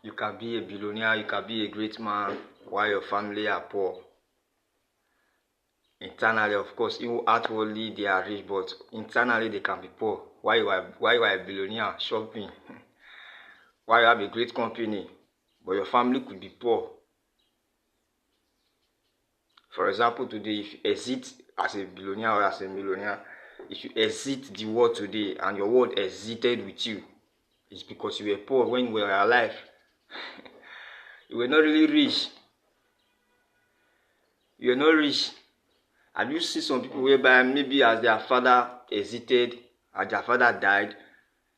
You can be a billionaire, you can be a great man while your family are poor. Internally, of course, even outwardly they are rich, but internally they can be poor. Why you are a billionaire shopping? Why you have a great company, but your family could be poor. For example, today, if you exit as a billionaire or as a millionaire, if you exit the world today and your world exited with you, it's because you were poor when you were alive. You were not really rich. You were not rich. Have you seen some people whereby maybe as their father exited, as their father died,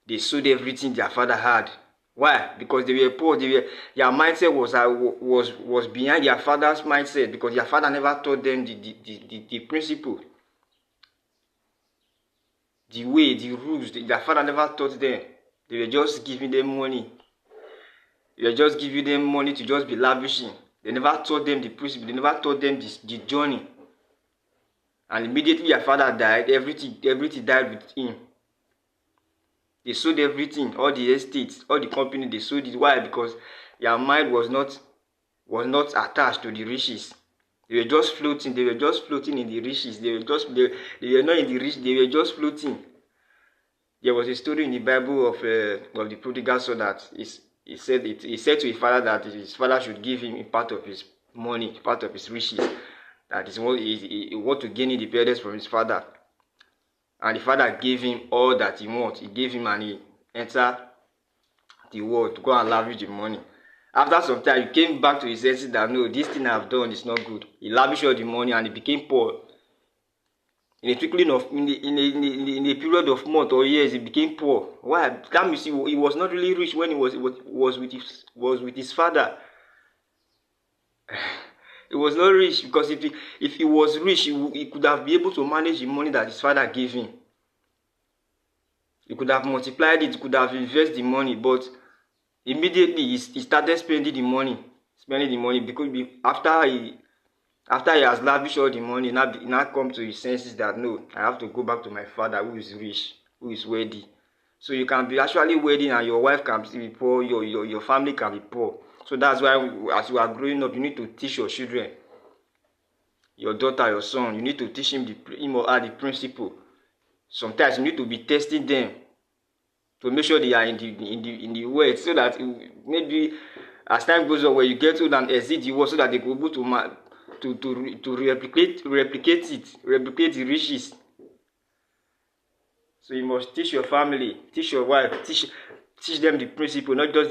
they sold everything their father had? Why? Because they were poor. Their mindset was behind their father's mindset, because their father never taught them the principle, the way, the rules. Their father never taught them. They were just giving them money. They were just giving them money to just be lavishing. They never taught them the principle. They never taught them the journey. And immediately their father died, everything died with him. They sold everything, all the estates, all the company, they sold it. Why? Because their mind was not attached to the riches. They were just floating. They were just floating in the riches. They were not in the rich. They were just floating. There was a story in the Bible of the prodigal son that he said to his father that his father should give him a part of his money, part of his riches. That is what he want to gain independence from his father. And the father gave him all that he wants. He gave him, and he entered the world to go and lavish the money. After some time, he came back to his senses that no, this thing I've done is not good. He lavished all the money and he became poor. In a twinkling of in a period of months or years, he became poor. Why? That means he was not really rich when he was with his father. He was not rich, because if he was rich, he could have been able to manage the money that his father gave him. He could have multiplied it, could have invested the money, but immediately he started spending the money. Because after he has lavished all the money, now come to his senses that no, I have to go back to my father who is rich, who is wealthy. So you can be actually wealthy and your wife can be poor, your family can be poor. So that's why as you are growing up, you need to teach your children, your daughter, your son, you need to teach him or her the principle. Sometimes you need to be testing them to make sure they are in the way, so that maybe as time goes on, when you get old and exit the world, so that they go able to replicate the riches. So you must teach your family, teach your wife, teach them the principle, not just